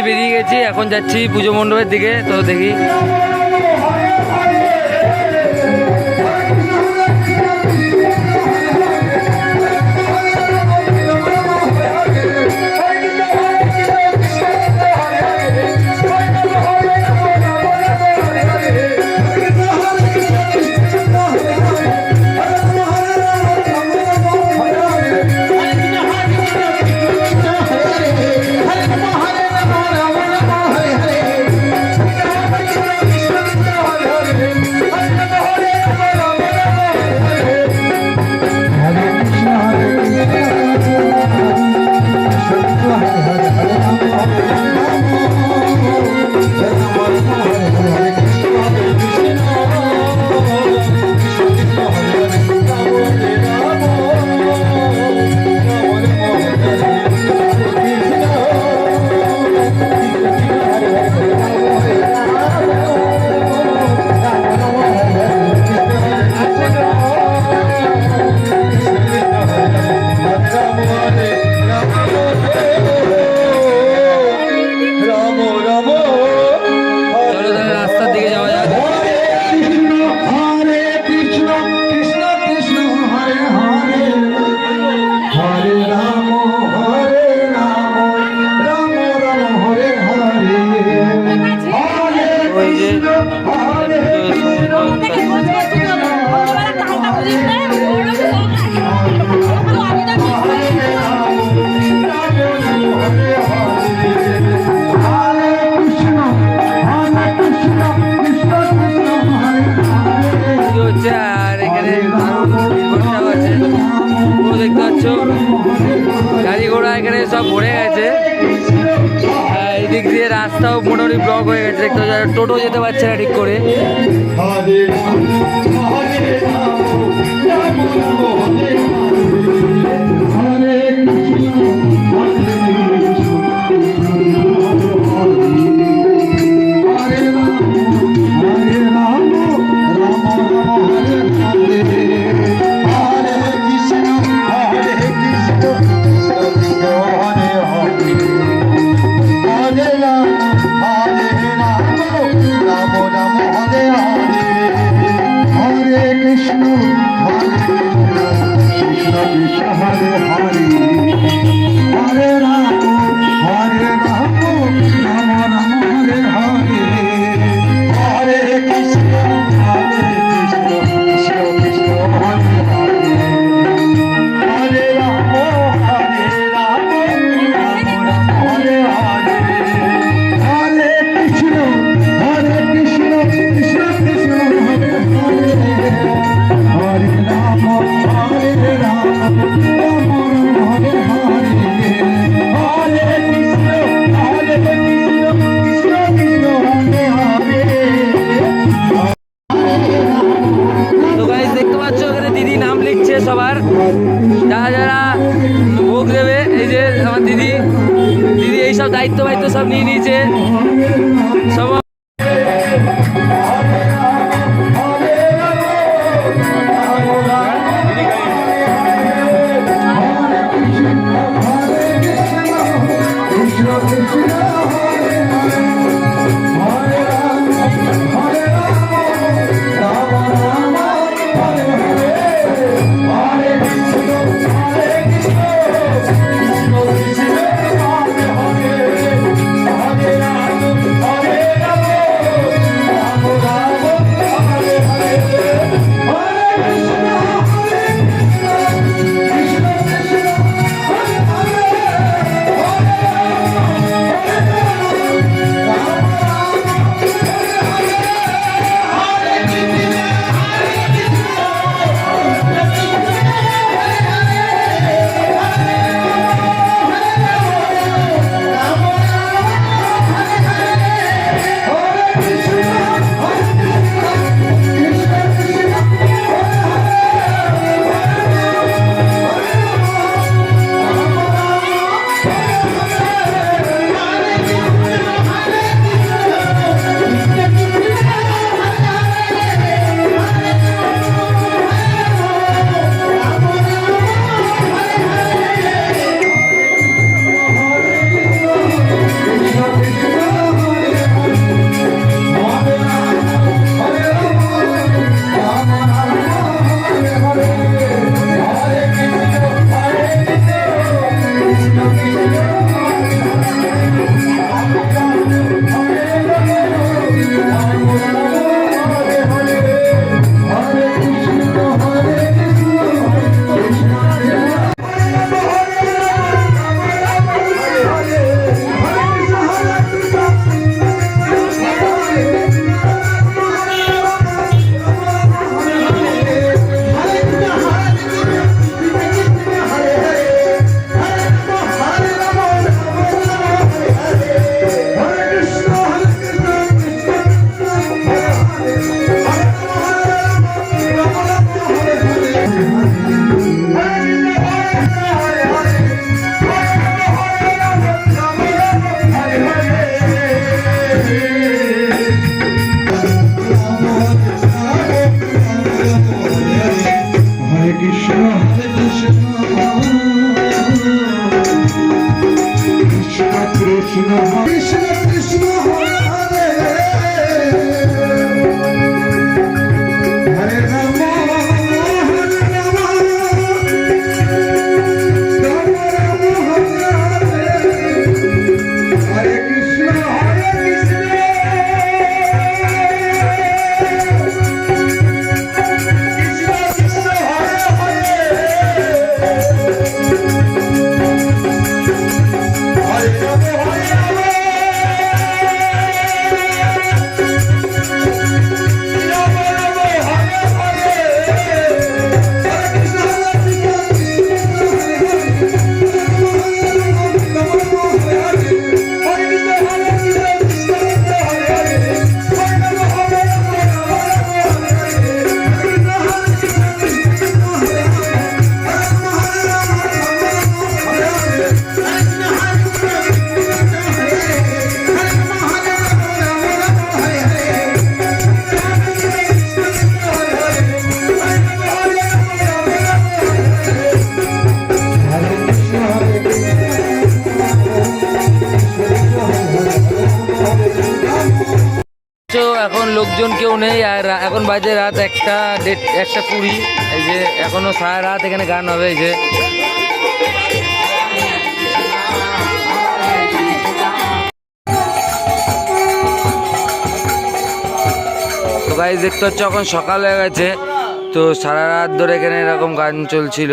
বেরিয়ে গেছি, এখন যাচ্ছি পুজো মণ্ডপের দিকে। তো দেখি গাড়ি ঘোড়া এখানে সব ভরে গেছে। এদিক দিয়ে রাস্তাও মোটামুটি ব্লক হয়ে গেছে, দেখতে টোটো যেতে পারছে না ঠিক করে। সবার যারা যারা ভোগ দেবে, এই যে আমার দিদি এইসব দায়িত্ব সব নিয়ে নিয়েছে সব। কৃষ্ণ কৃষ্ণ কৃষ্ণ হরে হরে হরে রাম হরে রাম রাম রাম হরে হরে হরে কৃষ্ণ কৃষ্ণ কৃষ্ণ হরে হরে হরে রাম হরে রাম রাম রাম হরে হরে হরে কৃষ্ণ তো এখন লোকজন কেউ নেই, আর এখন বাজে রাত 1:20। এই যে এখনো সারা রাত এখানে গান হবে। এই যে তো গাইজ দেখতে হচ্ছে এখন সকাল হয়ে গেছে, তো সারা রাত ধরে এখানে এরকম গান চলছিল।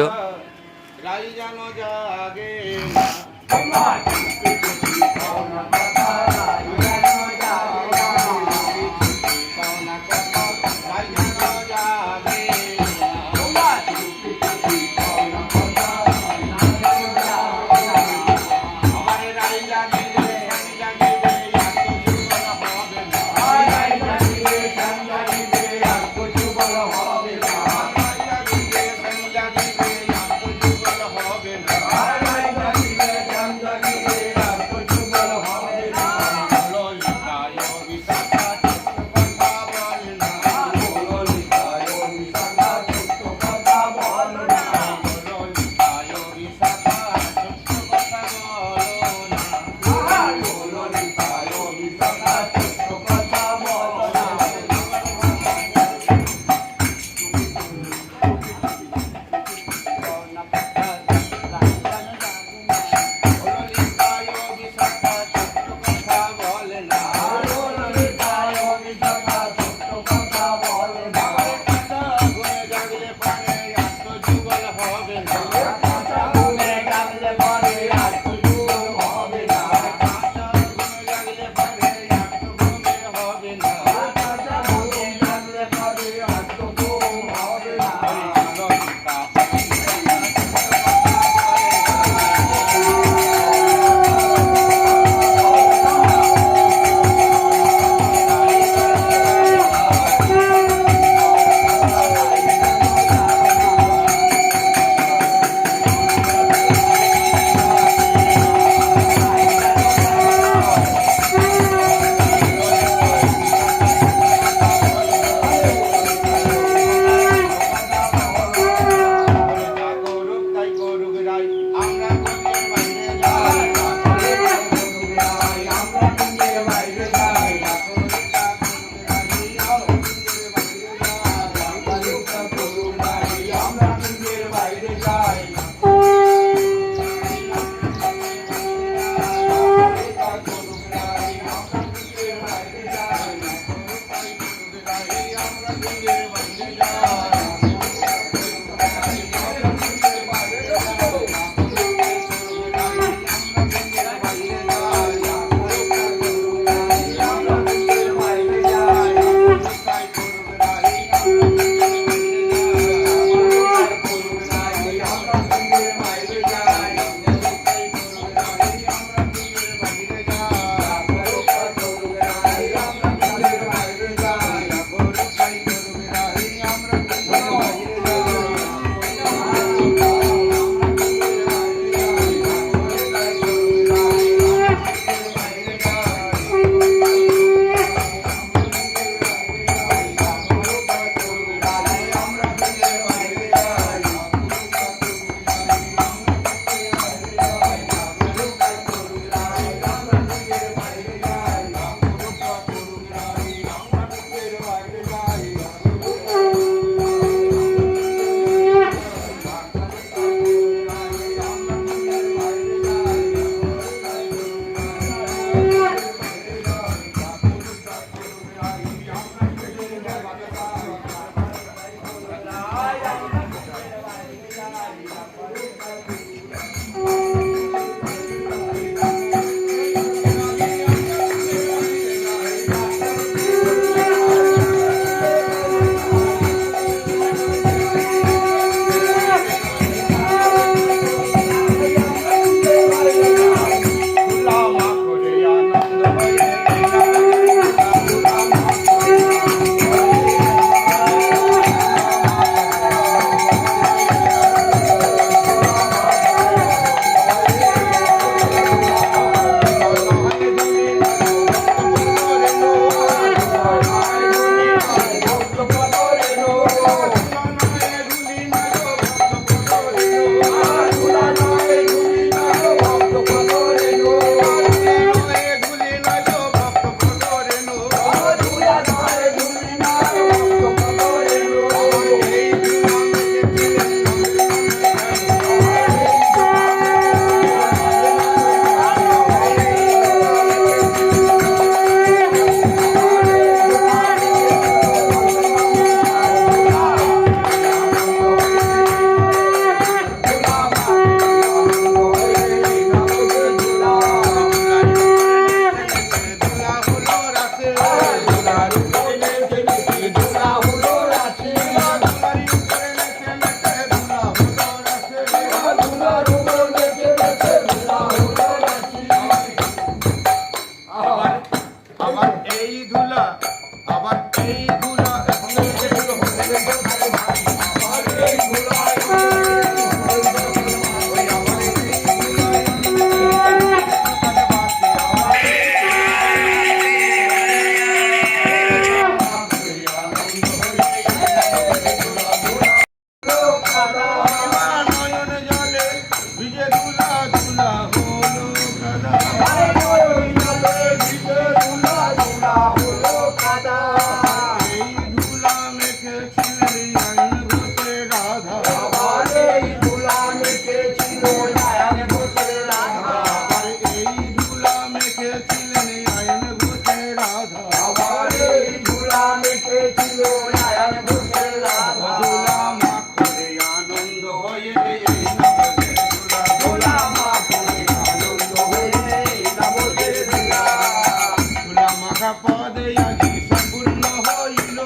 মাখা পদে আজি সম্পূর্ণ হইল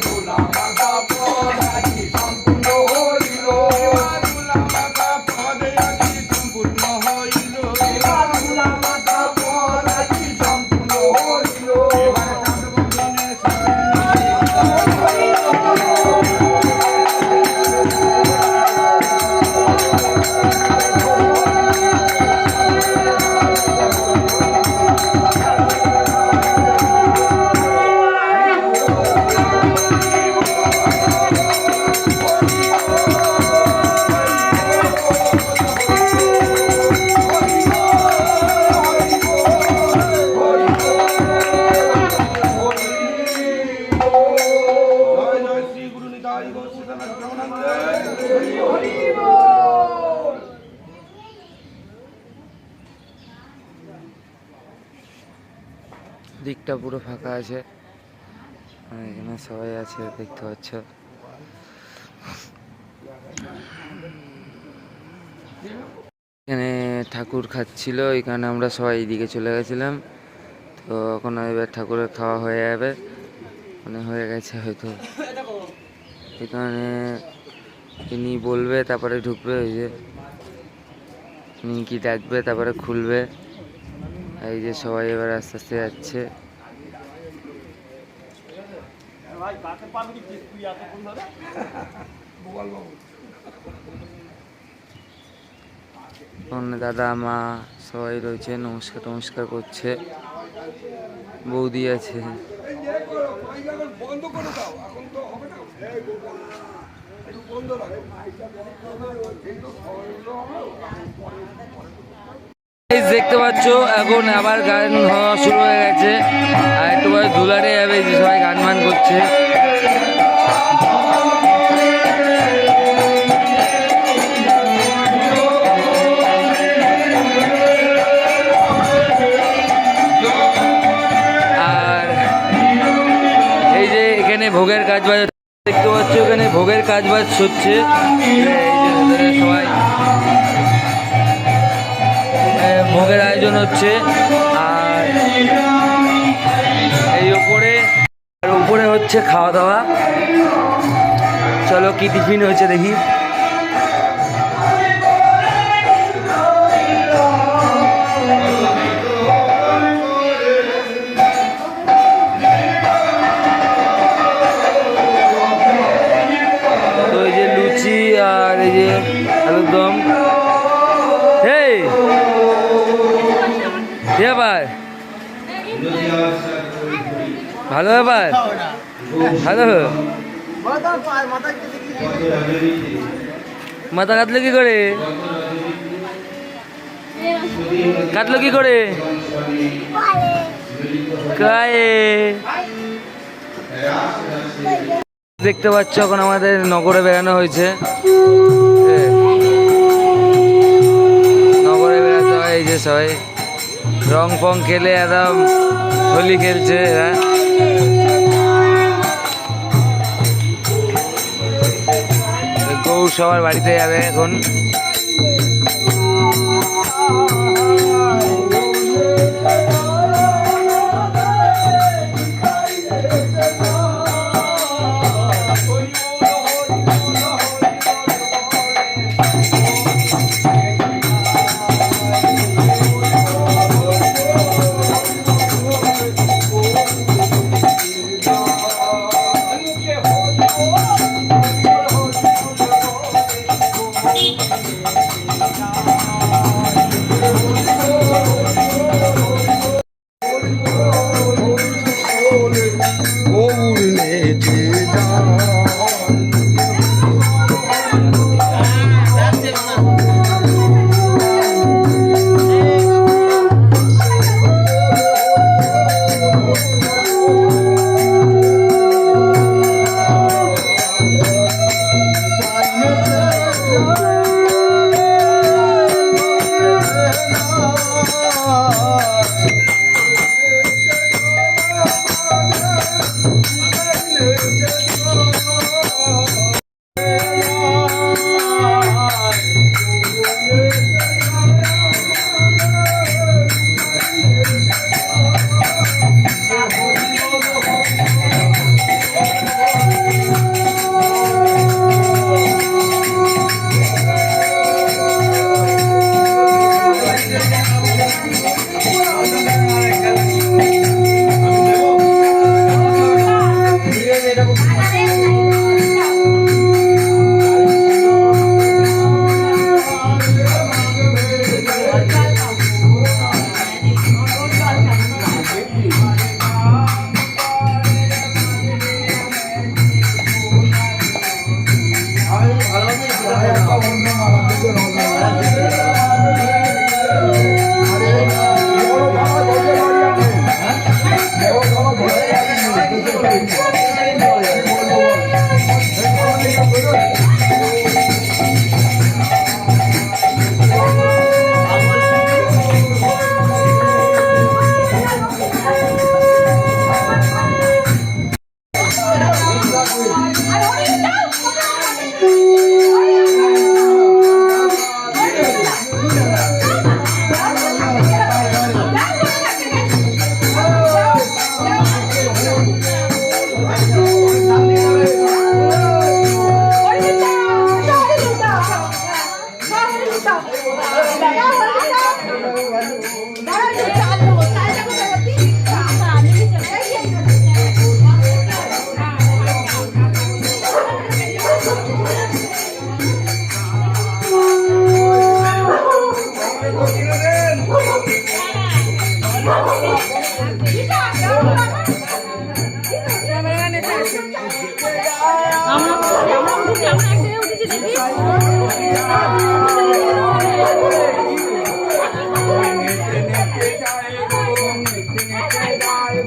ধুলা মাখা পদ আজি সম্পূর্ণ হইল ধুলা মাখা পদে আজি সম্পূর্ণ হইল ধুলা মাখা পদ আজি সম্পূর্ণ হইল এবার কাঁদবনে জয় জয় শ্রী গুরু নিতাই গৌর সীতানাথ দিকটা পুরো ফাঁকা আছে, আর এখানে সবাই আছে দেখতে পাচ্ছ। এখানে ঠাকুর খাচ্ছিল, এখানে আমরা সবাই এইদিকে চলে গেছিলাম। তো এখন এবার ঠাকুরের খাওয়া হয়ে যাবে, মানে হয়ে গেছে হয়তো। এখানে তিনি বলবে তারপরে ঢুকবে, ওই যে নিকি ডাকবে তারপরে খুলবে। এই যে সবাই এবার আস্তে আস্তে যাচ্ছে। দাদা মা সবাই রয়েছে, নমস্কার টমস্কার করছে। বৌদি আছে। বন্ধ করে দাও, এখন তো হবে না, একটু বন্ধ রাখো। দেখতে পাচ্ছ এখন আবার গান হওয়া শুরু হয়ে গেছে, আর একটু পরে দুলারে যাবে, যে সবাই গান মান করছে। আর এই যে এখানে ভোগের কাজ বাজ দেখতে পাচ্ছ, এখানে ভোগের কাজ বাজ হচ্ছে। এই যে সবাই ভোগের আয়োজন হচ্ছে। আর এই উপরে হচ্ছে খাওয়া দাওয়া। চলো কি টিফিন হয়েছে দেখি। তো এই যে লুচি আর এই যে আলুর দম। এই ব্যাপার ভালো, ব্যাপার ভালো। মাথা কাটলো কি করে? কাটলো কি করে? দেখতে পাচ্ছ এখন আমাদের নগরে বেড়ানো হয়েছে। নগরে বেড়াতে হয়, এই যে সবাই রং ফং খেলে একদম হোলি খেলছে। হ্যাঁ, গৌর সবার বাড়িতে যাবে এখন।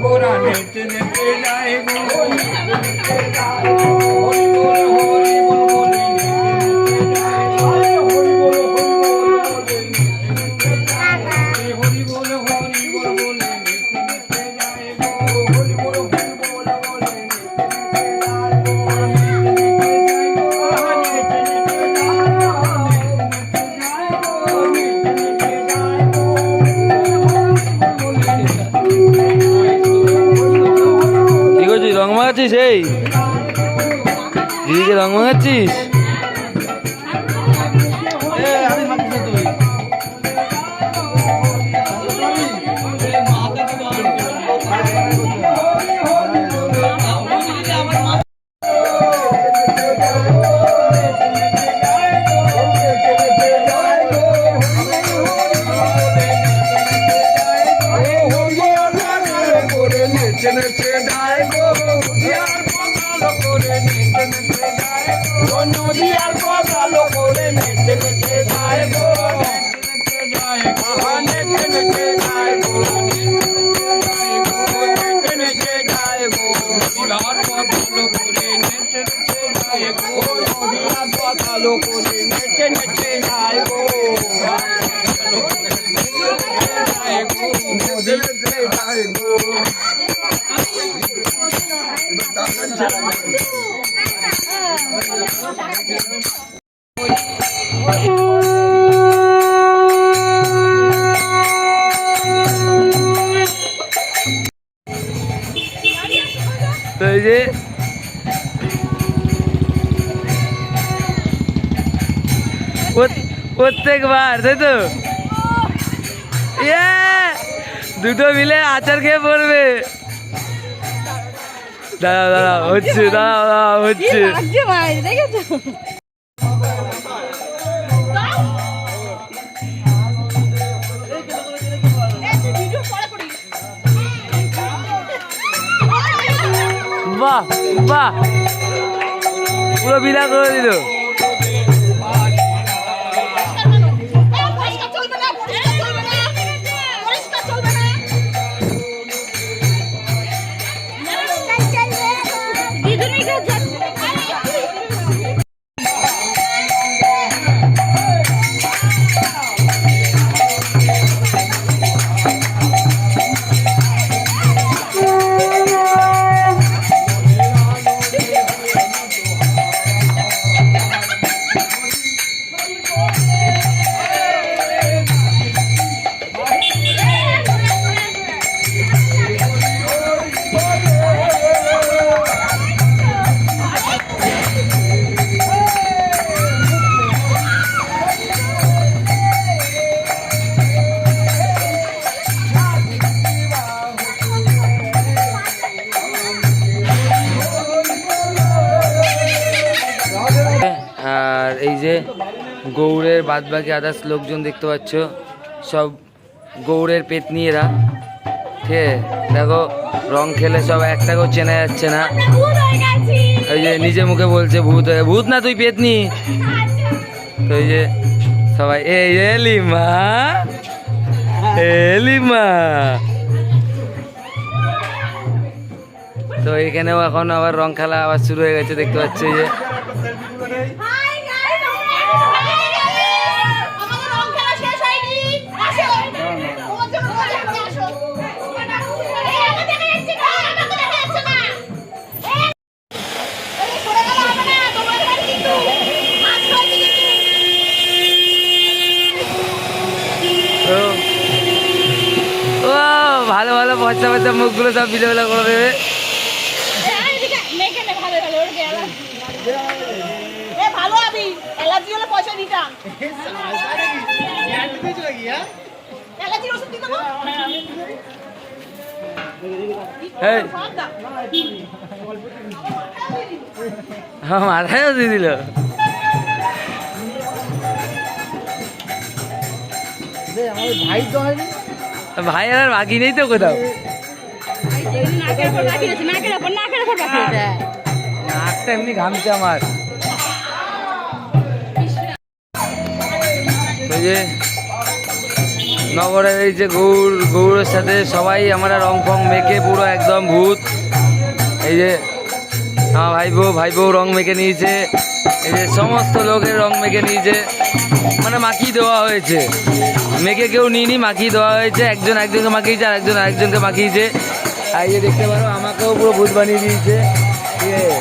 গোরা নেচে নেচে যায় গো হরি বল হরি বল বলে হরি বল হরি বল হরি বল বলে নেচে যায় গো হরি বল বলে কি করছিস, রং মাখাচ্ছিস? এই দিদিকে রং মাখাচ্ছিস? তো এই যে প্রত্যেকবার, তাই তো? দুটো মিলে আচার খেয়ে পড়বে। দাঁড়াও দাঁড়াও, হচ্ছে, দাঁড়াও দাঁড়াও, হচ্ছে। বাহ বাহ, পুরো বিদা করে দিল। আর এই যে গৌড়ের বাদ বাকি আদার্স লোকজন দেখতে পাচ্ছ, সব গৌড়ের পেতনিয়েরা। ঠিক আছে, দেখো রং খেলে সব একটাকেও চেনা যাচ্ছে না। ওই যে নিজে মুখে বলছে ভূত হয়ে, ভূত না তুই পেতনি। তো এই যে সবাই এলিমা এলিমা। তো এখানেও এখন আবার রং খেলা আবার শুরু হয়ে গেছে, দেখতে পাচ্ছি যে ভালো ভালো পচা পচা মুখগুলো সব বিলেবেলা করে দেবে। মাথায় দিয়ে দিল। ভাই আর বাকি নেই তো কোথাও। নাকটা এমনি ঘামছে আমার। এই যে নগরের এই যে গৌরের সাথে সবাই আমরা রং ফং মেখে পুরো একদম ভূত। এই যে আমার ভাইবো রং মেখে নিয়েছে, এই যে সমস্ত লোকের রং মেখে নিয়েছে, মানে মাখিয়ে দেওয়া হয়েছে, মেখে কেউ নিইনি, মাখিয়ে দেওয়া হয়েছে। একজন একজনকে মাখিয়েছে আর একজন আরেকজনকে মাখিয়েছে। আর এই যে দেখতে পারো আমাকেও পুরো ভূত বানিয়ে দিয়েছে, ঠিক আছে।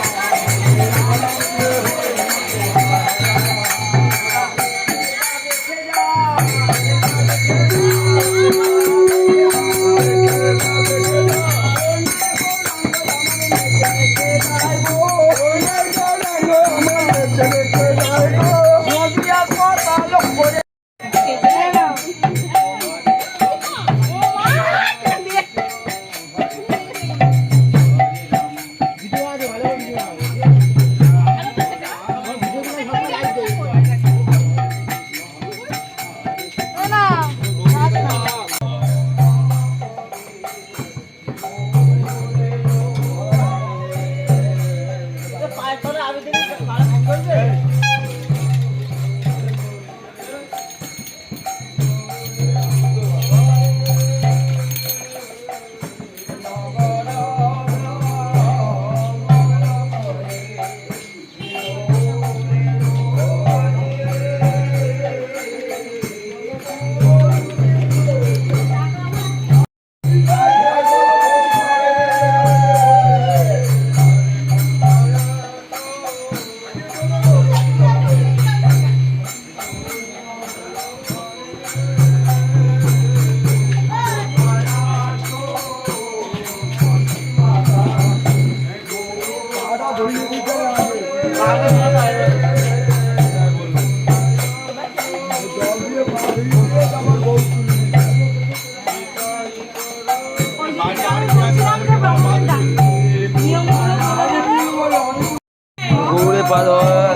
গৌড়ে পা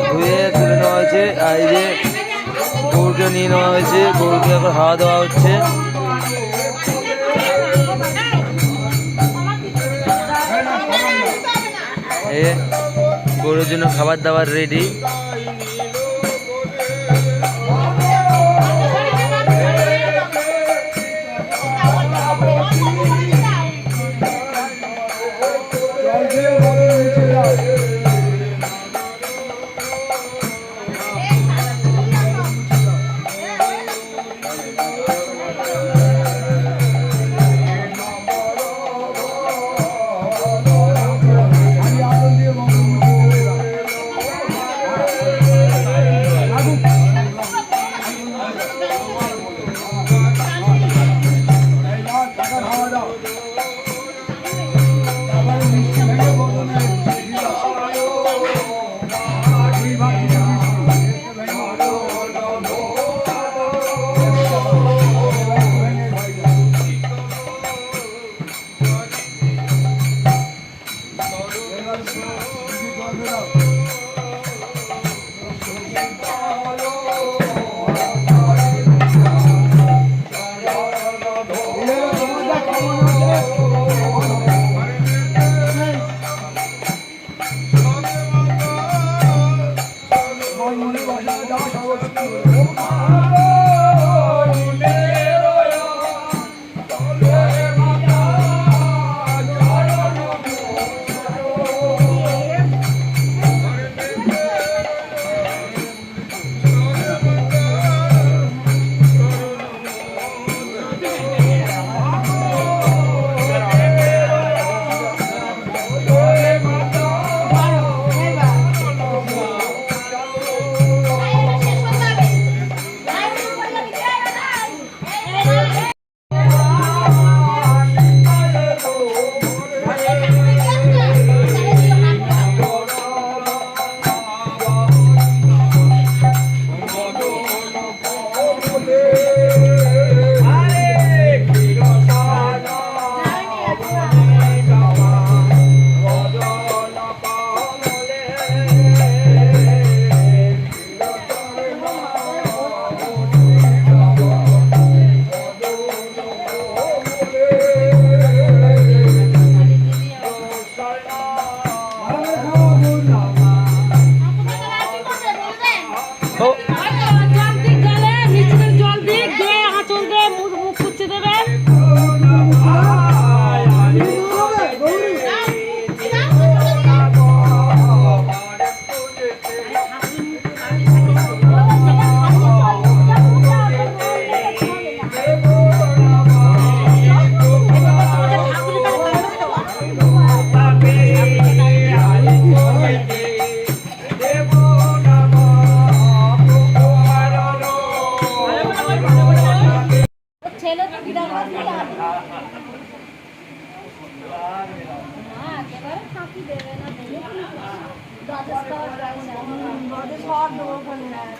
ধুয়ে তুলে নেওয়া হয়েছে। আর এই যে গৌড়কে নিয়ে নেওয়া হয়েছে, গৌড়কে এখন হাওয়া দেওয়া হচ্ছে। গরুর জন্য খাবার দাবার রেডি।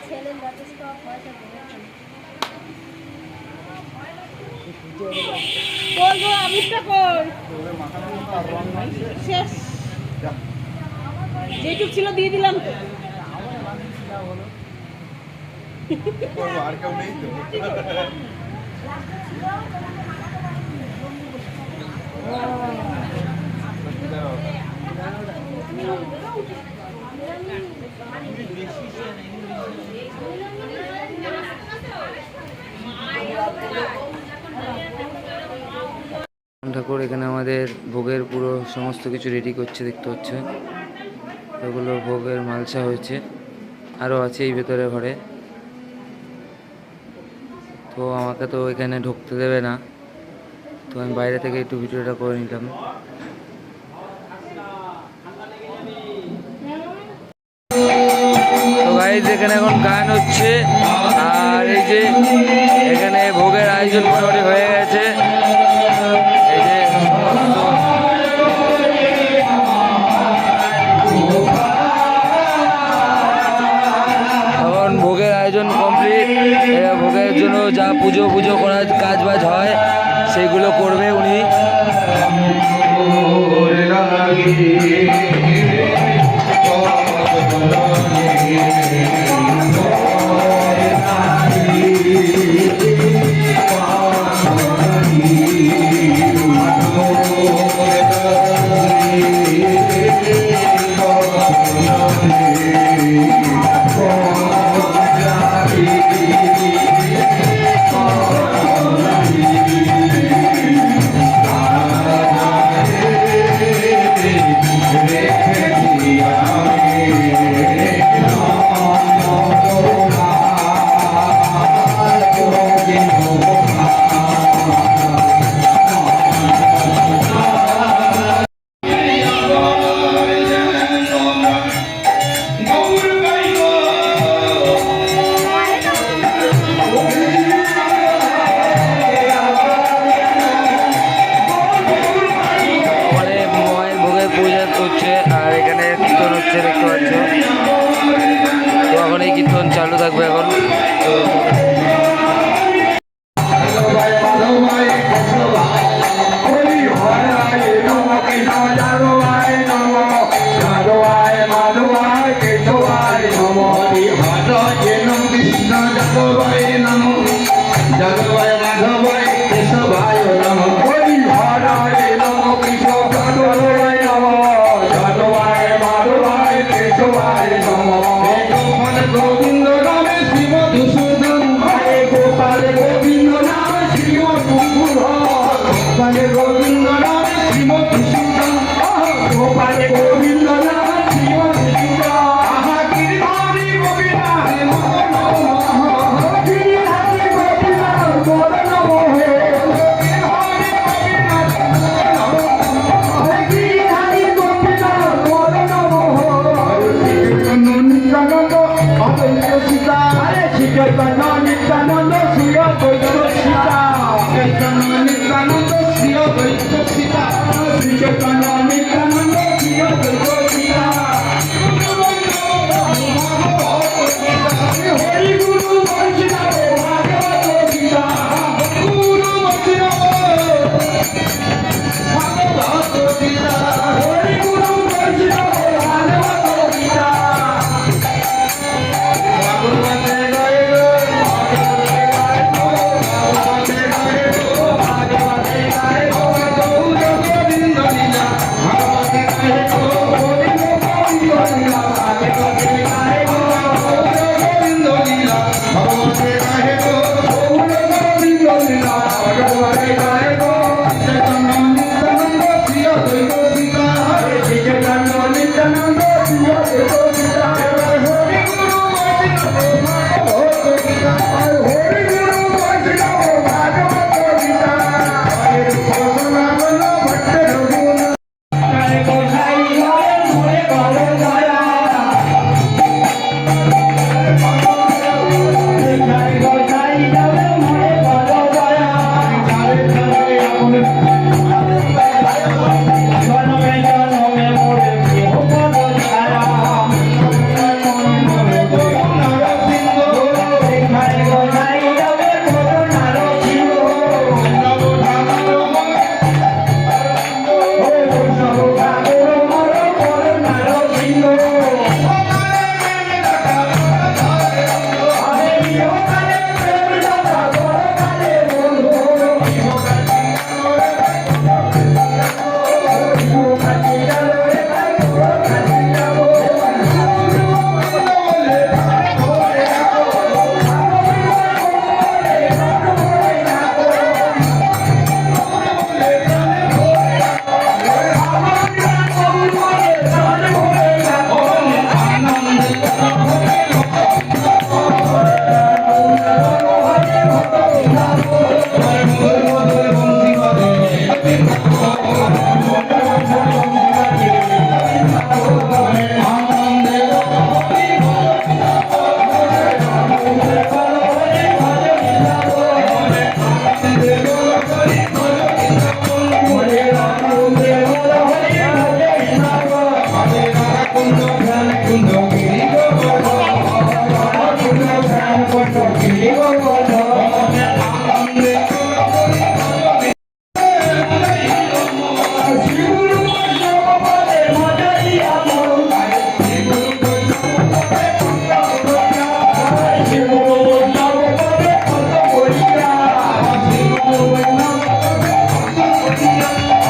ছেলের যথেষ্ট পয়সা বলবো আমিটা কই শেষ যেটুক ছিল দিয়ে দিলাম তো আর কেউ নেই তো ঠাকুর এখানে আমাদের ভোগের পুরো সমস্ত কিছু রেডি করছে, দেখতে হচ্ছে এগুলো ভোগের মালসা হয়েছে, আরও আছে এই ভেতরে ঘরে। তো আমাকে তো এখানে ঢুকতে দেবে না, তো আমি বাইরে থেকে একটু ভিডিওটা করে নিলাম। তো গাইজ এখানে এখন গান হচ্ছে, আর এই যে এখানে ভোগের আয়োজন মোটামুটি হয়ে গেছে। এই যে সমস্ত এখন ভোগের আয়োজন কমপ্লিট। ভোগের জন্য যা পুজো করার কাজ বাজ হয় সেইগুলো করবে উনি। আর এখানে কীর্তন হচ্ছে দেখতে পাচ্ছ। তো এখন এই কীর্তন চালু থাকবে এখন। গোবিন্দ নামে শ্রী মধুসূদন গোপাল গোবিন্দ নামে শ্রী মধুসূদন গোবিন্দ নামে শ্রী মধুসূদন গোপাল গোবিন্দ নামে শ্রী মধুসূদন আহা গিরিধারী গোবিন্দ গিরিধারী গোবিন্দ বল নমো গিরিধারী গোবিন্দ বল নমো Chaitanya Nityananda Sri Advaita Sita Chaitanya Nityananda Sri Advaita Sita Sri Chaitanya Nityananda Sri Advaita Sita Hari Guru Vaishnava Bhagavata Gita Guru Vaishnava Bhagavata Gita Hari Guru Vaishnava Bhagavata Gita Hare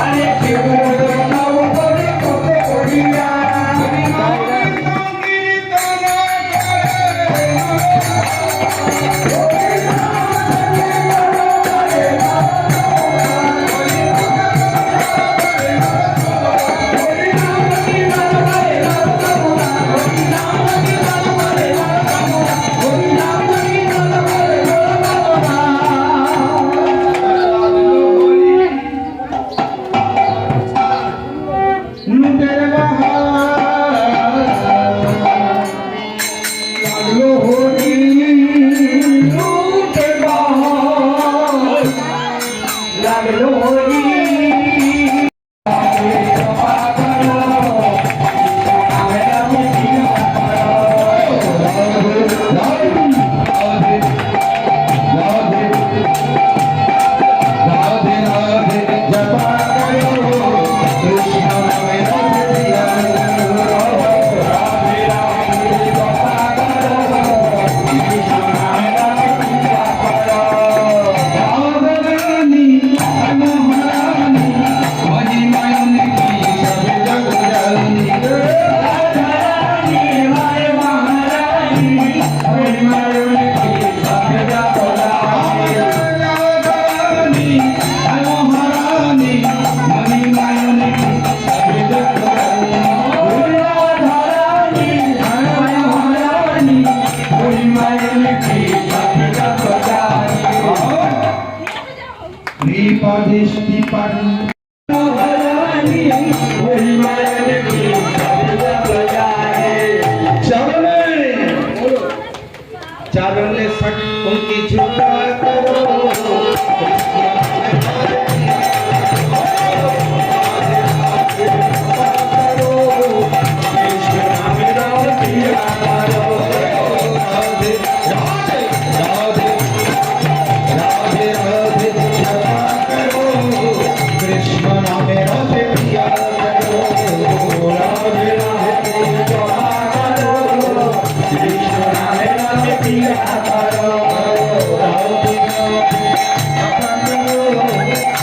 আরে কেউ নাও করে কত করিয়া হরি নাম কীর্তন লুটের বাহার লাগলো হরি লুটের বাহার লাগলো হরি রাধে রাধে জপা করো কৃষ্ণ নামে রাধে রাধে রাধে জপা করো কৃষ্ণ নামে রাধে করো রাধারানী মহারানী মহিমায়নি কি সবে জগ জননী রাধারানী মায় মহারানী মহিমায়নি কি সবে জগ জননী রাধারানী মহারানী মহিমায়নি কি সবে জগ জননী রাধারানী মহারানী মহিমায়নি কি সবে জগ জননী কৃপাদৃষ্টি পানি মহারানী মহিমায়নি কি সবে জগ জননী चरणों सटकों की झुका करो कृष्ण नाम राम पिया करो राधे राधे राधे राधे राधे जपा करो कृष्ण नाम राम पिया करो राधे राधे जपा करो कृष्ण नाम राम पिया करो राधे राधे जपा करो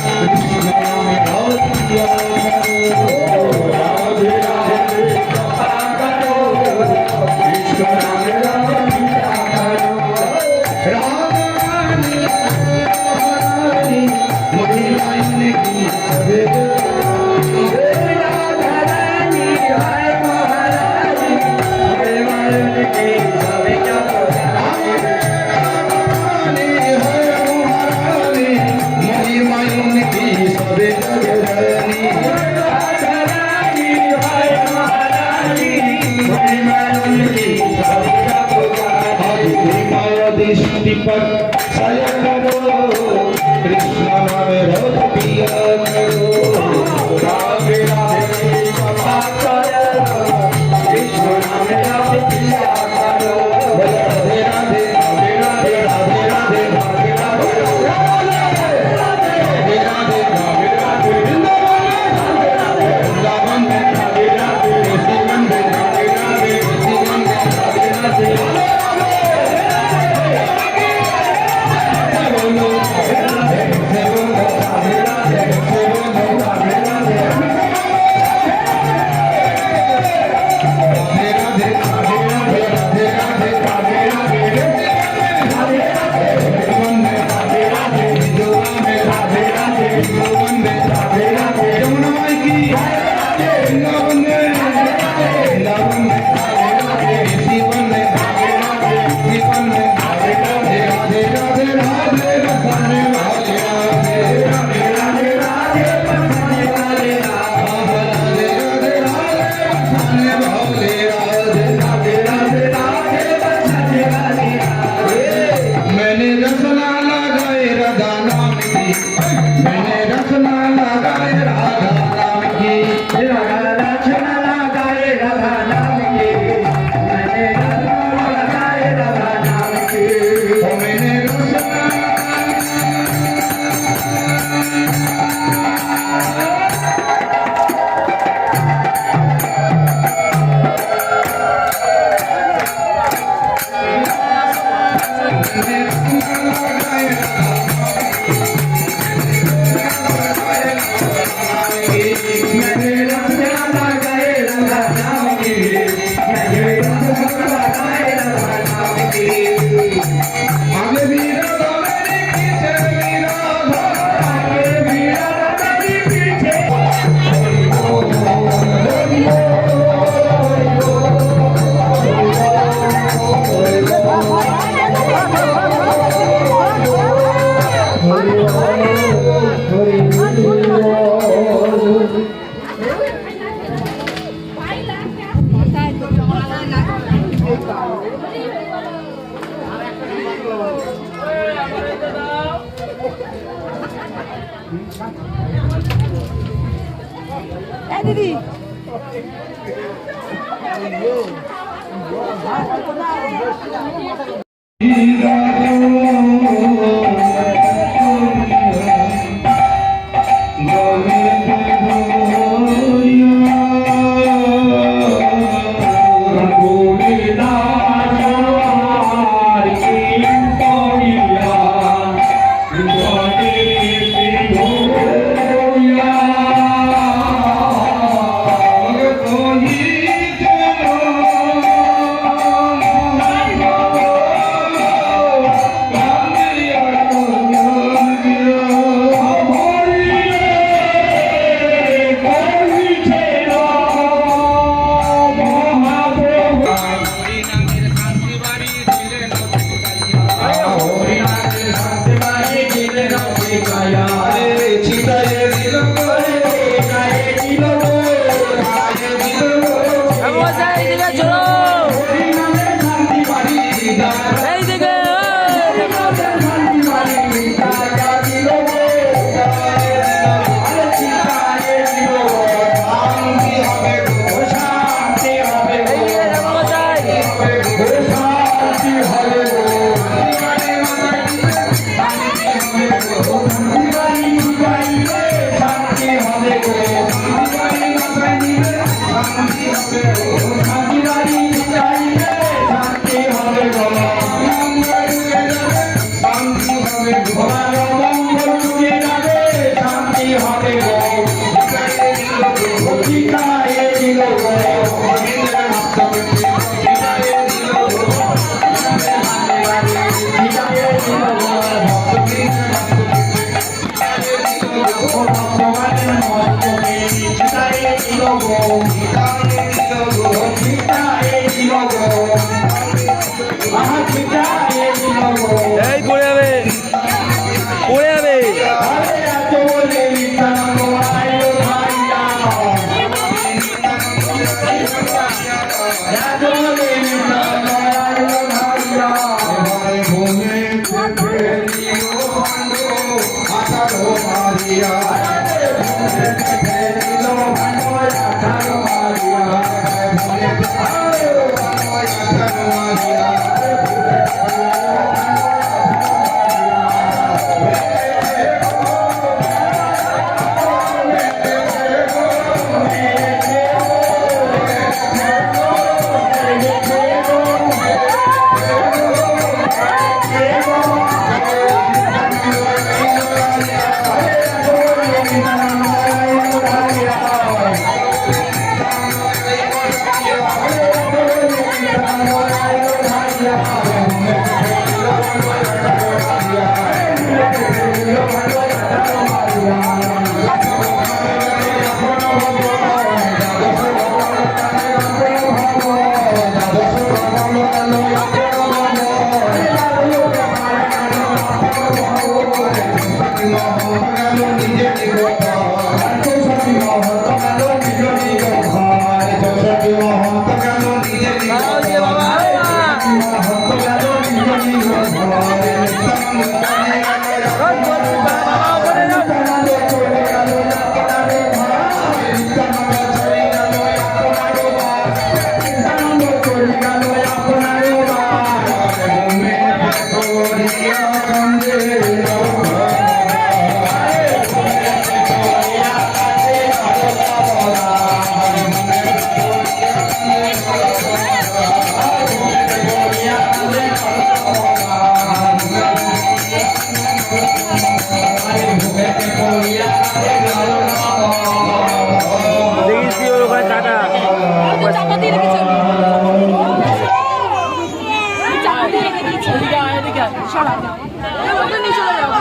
कृष्ण नाम राम पिया करो राधे राधे जपा करो कृष्ण नाम राम पिया करो राधारानी राधारानी महिमायनि की सवे राधारानी हाय महारानी महिमायनि की सवे राधारानी हाय महारानी महिमायनि की सवे जगरानी राधारानी हाय महारानी महिमायनि की सवे जगरानी माया दृष्टि पर छाया करो कृष्ण नाम रस पिया करो राधे राधे जपा करो कृष्ण नाम रस पिया करो राधे राधे राधे राधे राधे राधे राधे राधे राधे राधे राधे वृंदावन में राधे राधे ऋषिवन में राधे राधे ऋषिवन में राधे राधे দিদি এই পড়ে যাবে পড়ে যাবে Thank you. দিয়ে রেখেছে চাকু দিয়ে রেখে দিয়েছে সরা নিয়ে চলে যাও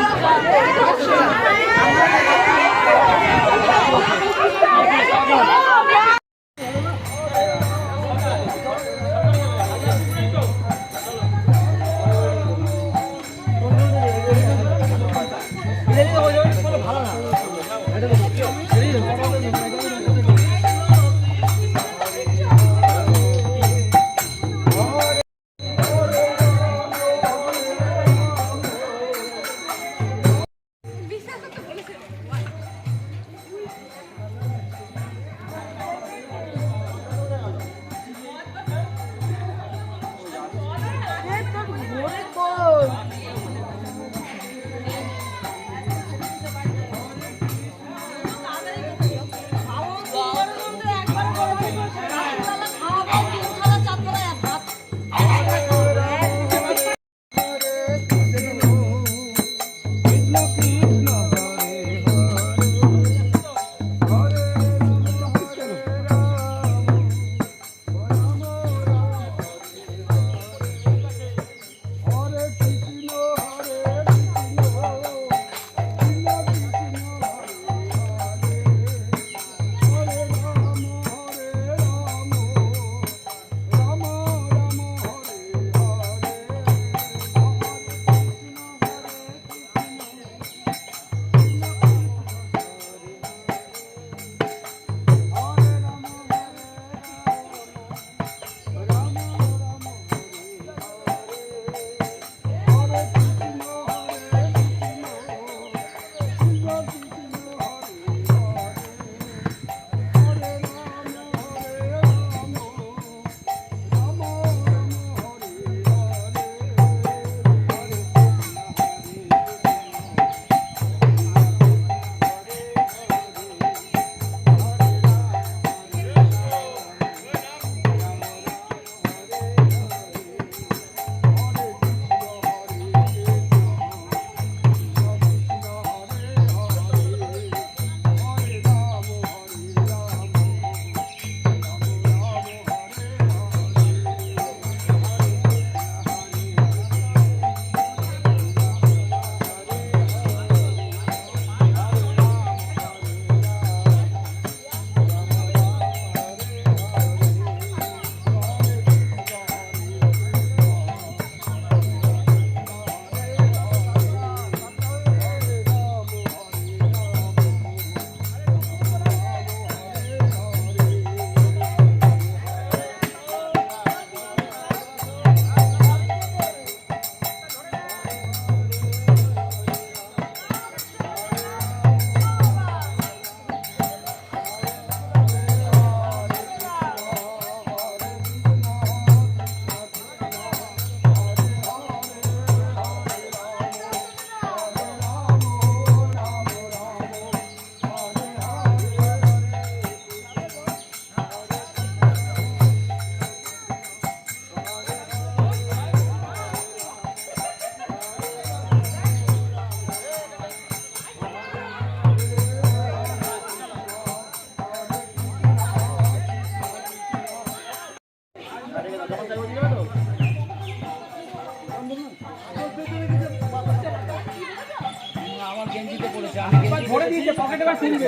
ভরে দিয়েছে পকেটে বা শুনবে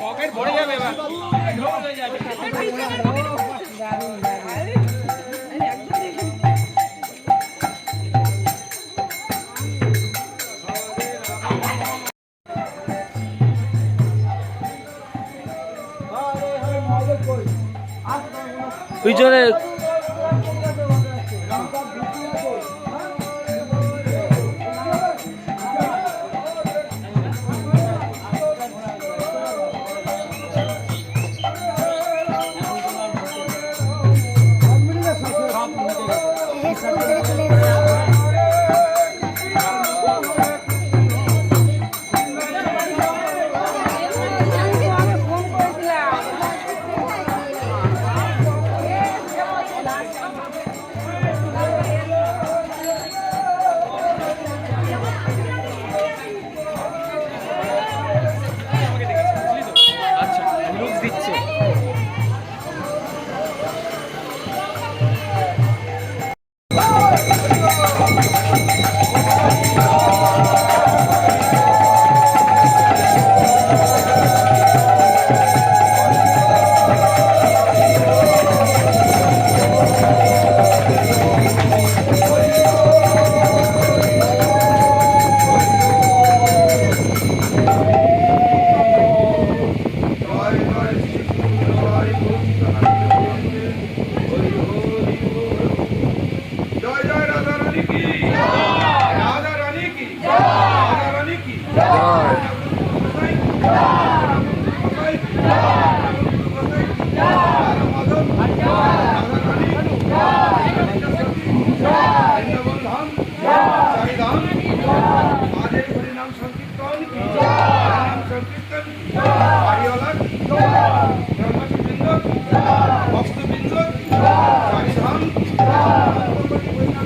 পকেট ভরে যাবে এবার হয়ে যাবে পিছনে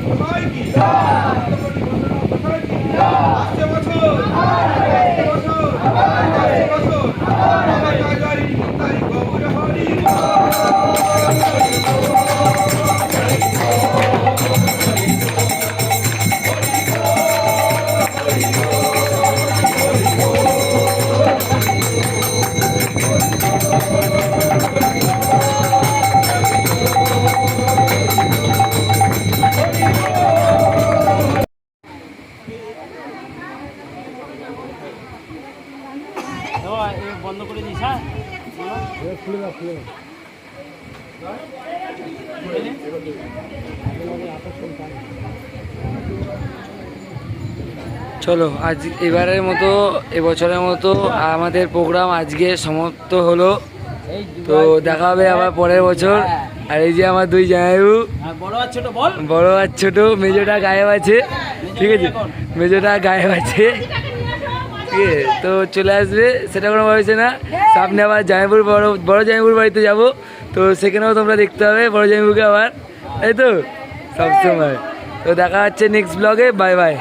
সবাই কি আনন্দময়ী বন্দনা কোথায় কি আসছে বছর আসছে বছর বাবা জয় জয় নিতাই গৌর হরি বন্ধ করে দিস হ্যাঁ চলো আজ এবারের মতো এবছরের মতো আমাদের প্রোগ্রাম আজকে সমাপ্ত হলো। তো দেখা হবে আবার পরের বছর। আর এই যে আমার দুই জামাইবাবু, বড় আর ছোট বল বড় আর ছোট, মেজোটা গায়েব আছে, ঠিক আছে, মেজোটা গায়েব আছে, ঠিক আছে। তো চলে আসবে, সেটা কোনো ভাবছে না। সামনে আবার জামাইপুর বড় জামাইপুর বাড়িতে যাব, তো সেখানেও তোমরা দেখতে হবে বড় জামাইপুরকে আবার, তাই তো সবসময়। তো দেখা হচ্ছে নেক্সট ব্লগে, বাই বাই।